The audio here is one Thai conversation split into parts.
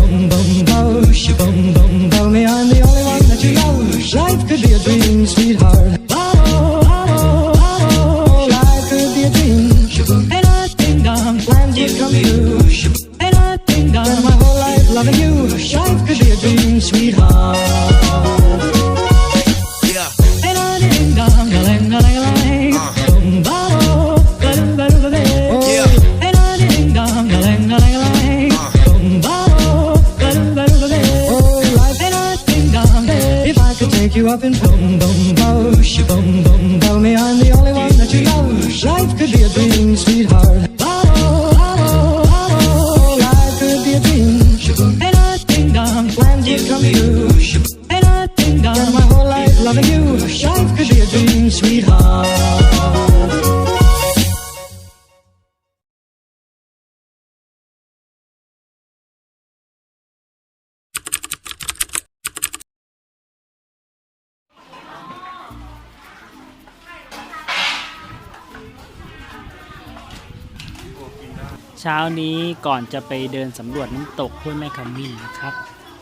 boom boom bow, shaboom boom bow. Me, I'm the only one that you know. Life could be a dream, sweetheart. Oh, oh, oh, life could be a dream. Ain't a ding dong, plans would come true. Ain't a ding dong, spend my whole life loving you. Life could be a dream, sweetheart. Yeah. Ain't a ding dong, a ling a ling a ling. Boom bow, ba dum ba dum ba dum. Yeah. Ain't a ding dong, a ling a ling a ling. Boom bow, ba dum ba dum ba dum. Oh, life ain't a ding dong. If I could take you up and boom boom bow, shaboom boom bow. Me, I'm the only one that you know. Life could be a dream, sweetheart. Ain't a ding dong, plans would come true. Ain't a ding dong, spend my whole life loving you. Life could be a dream, sweetheart. เช้านี้ก่อนจะไปเดินสำรวจน้ำตกห้วยแม่ขมิ้นนะครับ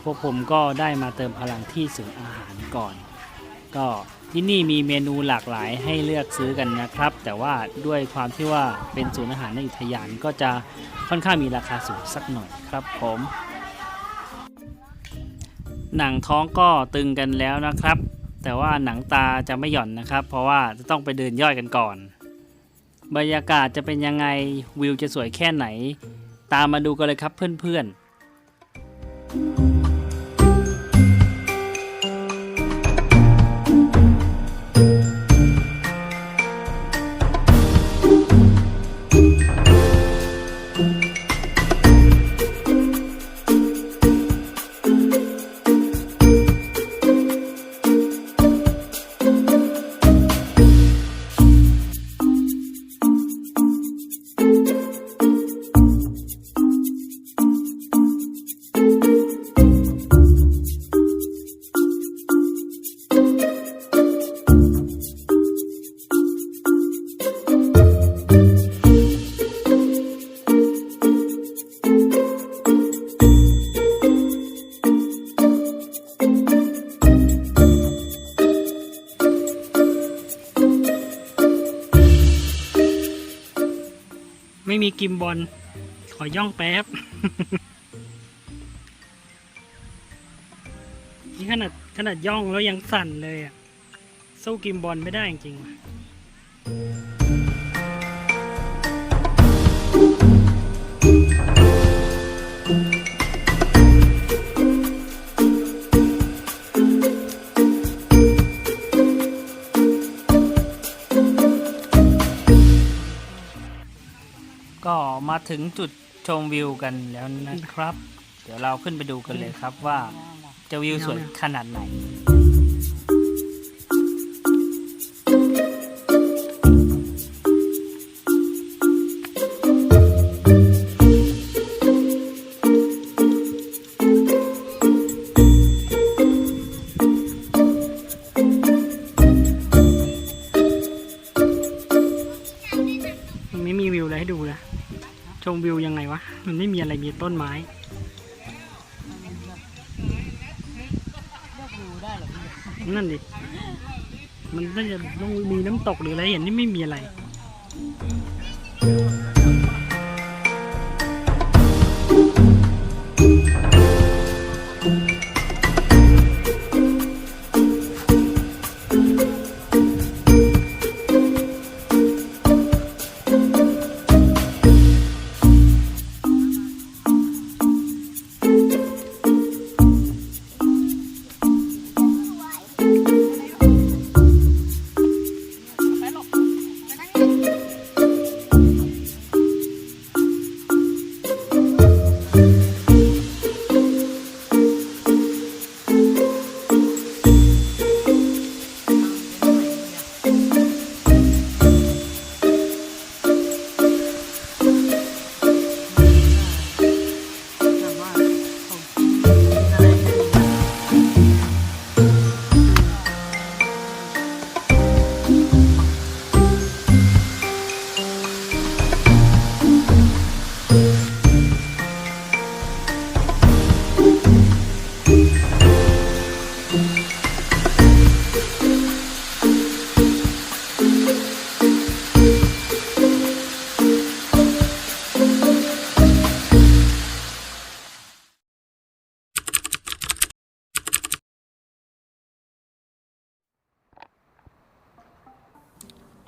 พวกผมก็ได้มาเติมพลังที่ศูนย์อาหารก่อนก็ที่นี่มีเมนูหลากหลายให้เลือกซื้อกันนะครับแต่ว่าด้วยความที่ว่าเป็นศูนย์อาหารในอุทยานก็จะค่อนข้างมีราคาสูงสักหน่อยครับผมหนังท้องก็ตึงกันแล้วนะครับแต่ว่าหนังตาจะไม่หย่อนนะครับเพราะว่าจะต้องไปเดินย่อยกันก่อนบรรยากาศจะเป็นยังไงวิวจะสวยแค่ไหนตามมาดูกันเลยครับเพื่อนๆไม่มีกิมบอลขอย่องแป๊บ นี่ขนาดย่องแล้วยังสั่นเลยอ่ะสู้กิมบอลไม่ได้จริงๆก็มาถึงจุดชมวิวกันแล้วนะครับเดี๋ยวเราขึ้นไปดูกันเลยครับว่าจะวิวสวยขนาดไหนไม่มีวิวอะไรให้ดูนะชมวิวยังไงวะมันไม่มีอะไรมีต้นไม้นั่นดิมันน่าจะต้องมีน้ำตกหรืออะไรเห็นนี่ไม่มีอะไร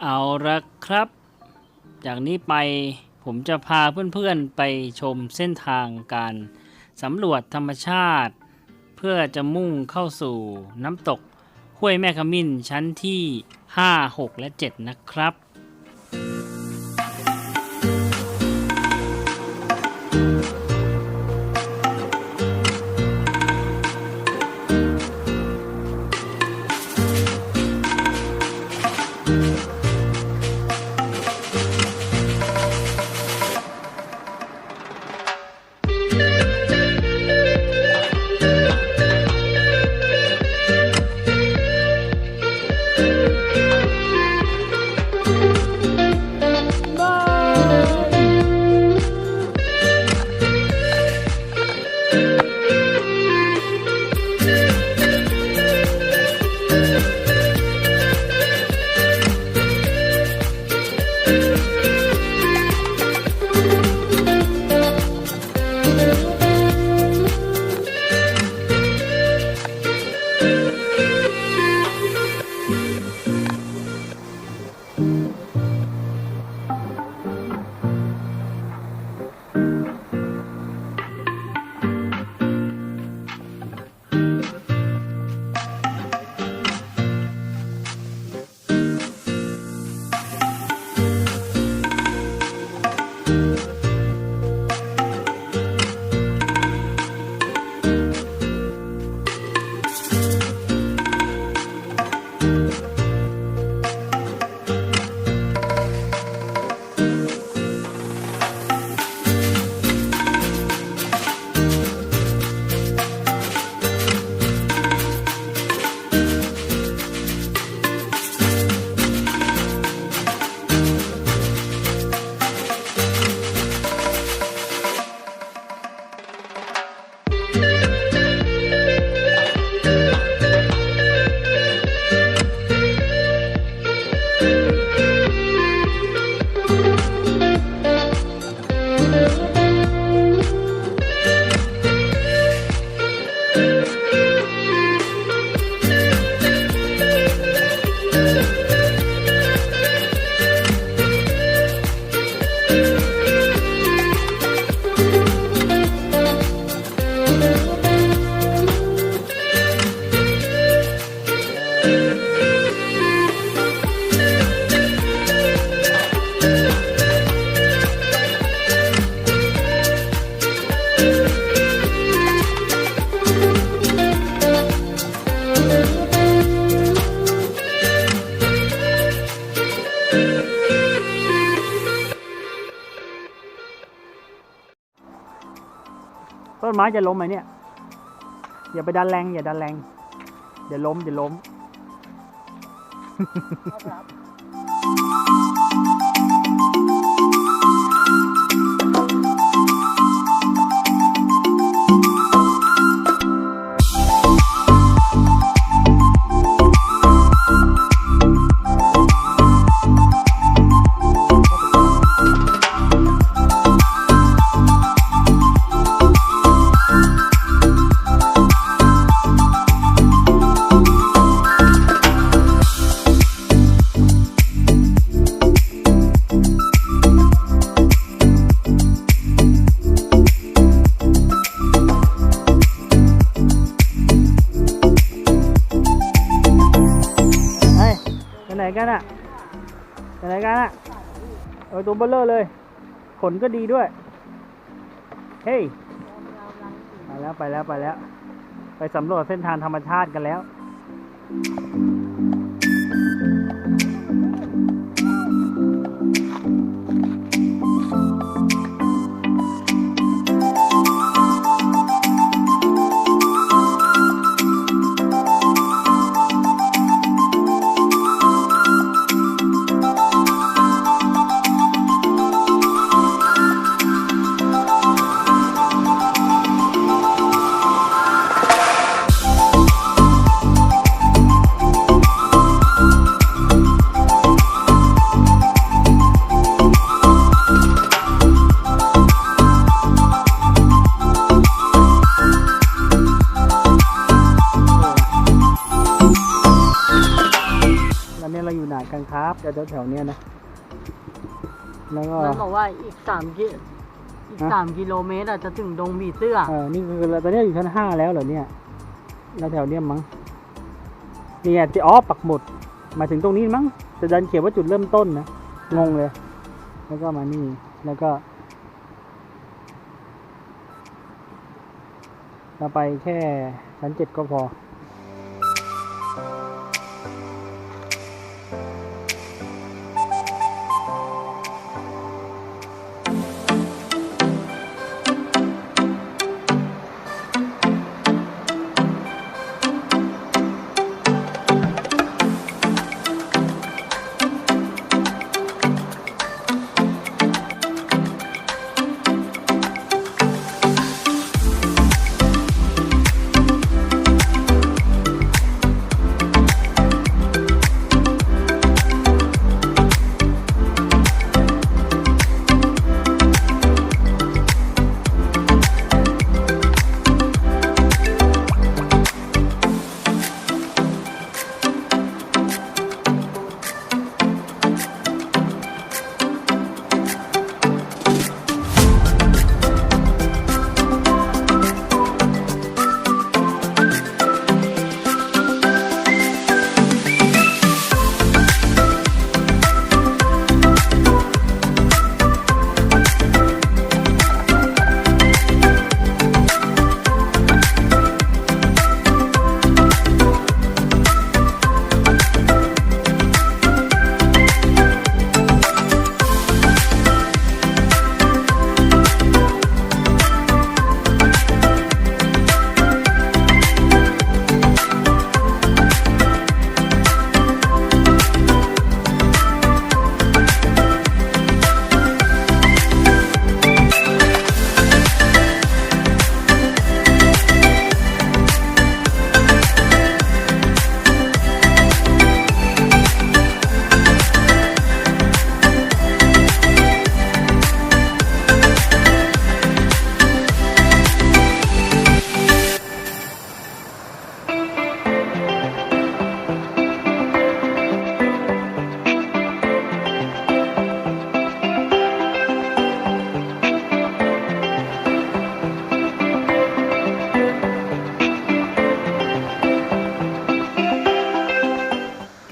เอาละครับ จากนี้ไปผมจะพาเพื่อนๆไปชมเส้นทางการสำรวจธรรมชาติเพื่อจะมุ่งเข้าสู่น้ำตกห้วยแม่ขมิ้นชั้นที่ 5 6 และ 7 นะครับ ต้นไม้จะล้มไหมเนี่ยอย่าไปดันแรงอย่าดันแรงเดี๋ยวล้มกันอะอะไรกันอะตัวเบลเลอร์เลยขนก็ดีด้วยเฮ้ยไปแล้วไปสำรวจเส้นทางธรรมชาติกันแล้ว กันครับแถวๆเนี้ยนะแล้วก็มันบอกว่าอีก3 กิโลเมตรจะถึงดงผีเสื้อนี่คือตอนนี้อยู่ชั้น5แล้วเหรอเนี่ยแล้วแถวเนี้ยมั้งเนี่ยที่ปักหมุดมาถึงตรงนี้มั้งจะดันเขียนว่าจุดเริ่มต้นนะงงเลยแล้วก็มานี่แล้วก็เราไปแค่ชั้น7ก็พอ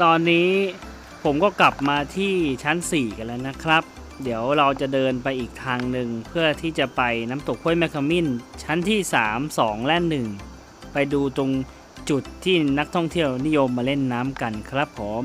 ตอนนี้ผมก็กลับมาที่ชั้น4กันแล้วนะครับเดี๋ยวเราจะเดินไปอีกทางหนึ่งเพื่อที่จะไปน้ำตกห้วยแมคคามินชั้นที่3 2 และ 1ไปดูตรงจุดที่นักท่องเที่ยวนิยมมาเล่นน้ำกันครับผม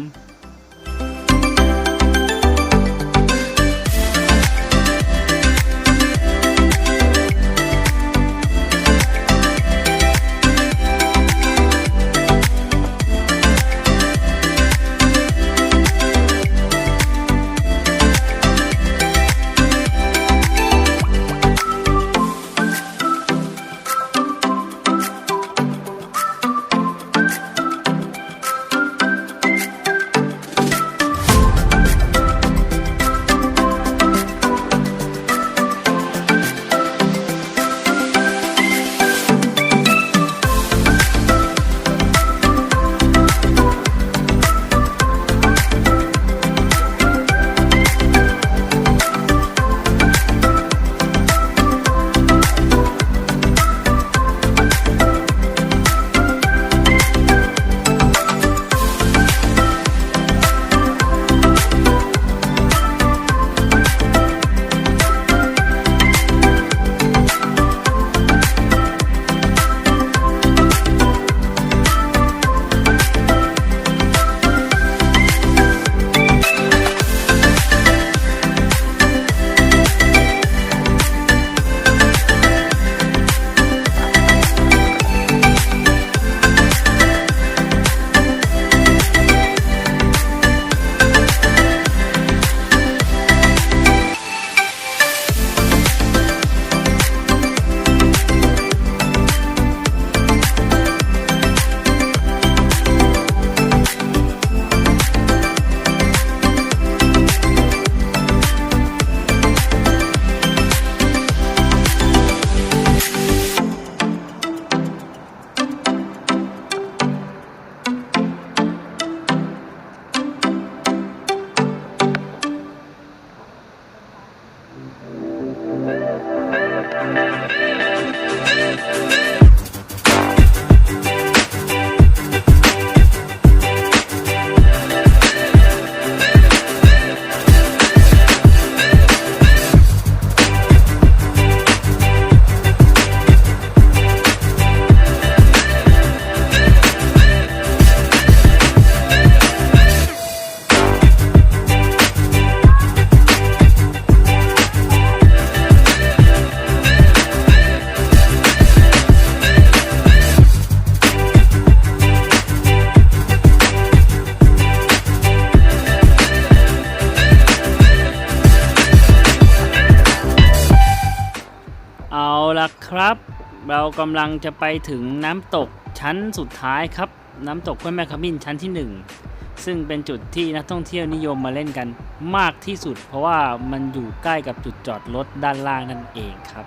เรากำลังจะไปถึงน้ำตกชั้นสุดท้ายครับน้ำตกห้วยแม่ขมิ้นชั้นที่1ซึ่งเป็นจุดที่นักท่องเที่ยวนิยมมาเล่นกันมากที่สุดเพราะว่ามันอยู่ใกล้กับจุดจอดรถด้านล่างนั่นเองครับ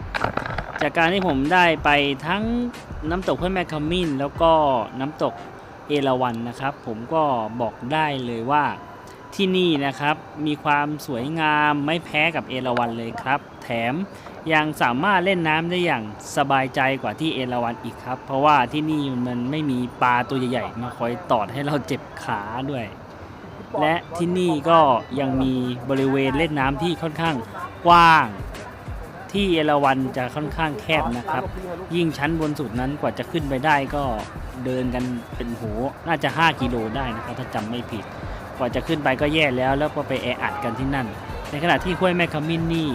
จากการที่ผมได้ไปทั้งน้ำตกห้วยแม่ขมิ้นแล้วก็น้ำตกเอราวัณนะครับผมก็บอกได้เลยว่าที่นี่นะครับมีความสวยงามไม่แพ้กับเอราวัณเลยครับแถมยังสามารถเล่นน้ำได้อย่างสบายใจกว่าที่เอราวัณอีกครับเพราะว่าที่นี่มันไม่มีปลาตัวใหญ่ๆมาคอยตอดให้เราเจ็บขาด้วยและที่นี่ก็ยังมีบริเวณเล่นน้ำที่ค่อนข้างกว้างที่เอราวัณจะค่อนข้างแคบนะครับยิ่งชั้นบนสุดนั้นกว่าจะขึ้นไปได้ก็เดินกันเป็นโหน่าจะ5 กิโลได้นะครับถ้าจำไม่ผิดกว่าจะขึ้นไปก็แย่แล้วก็ไปแออัดกันที่นั่นในขณะที่ห้วยแม่ขมิ้นนี่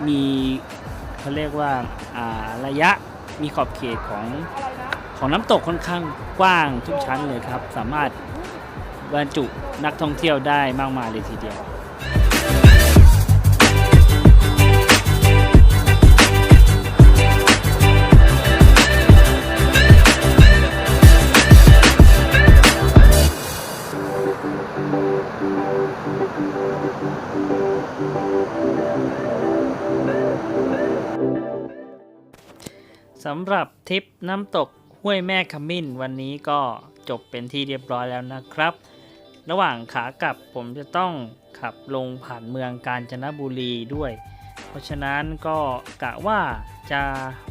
มีเขาเรียกว่าระยะมีขอบเขตของน้ำตกค่อนข้างกว้างทุกชั้นเลยครับสามารถบรรจุนักท่องเที่ยวได้มากมายเลยทีเดียวสำหรับทริปน้ำตกห้วยแม่ขมิ้นวันนี้ก็จบเป็นที่เรียบร้อยแล้วนะครับระหว่างขากลับผมจะต้องขับลงผ่านเมืองกาญจนบุรีด้วยเพราะฉะนั้นก็กะว่าจะ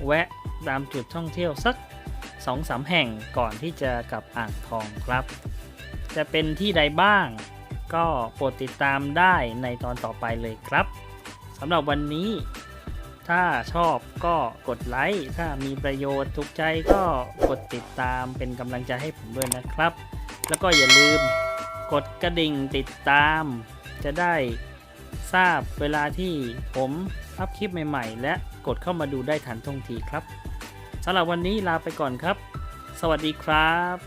แวะตามจุดท่องเที่ยวสัก 2-3 แห่งก่อนที่จะกลับอ่างทองครับจะเป็นที่ใดบ้างก็โปรดติดตามได้ในตอนต่อไปเลยครับสำหรับวันนี้ถ้าชอบก็กดไลค์ถ้ามีประโยชน์ถูกใจก็กดติดตามเป็นกำลังใจให้ผมด้วยนะครับแล้วก็อย่าลืมกดกระดิ่งติดตามจะได้ทราบเวลาที่ผมอัพคลิปใหม่ๆและกดเข้ามาดูได้ทันท่วงทีครับสำหรับวันนี้ลาไปก่อนครับสวัสดีครับ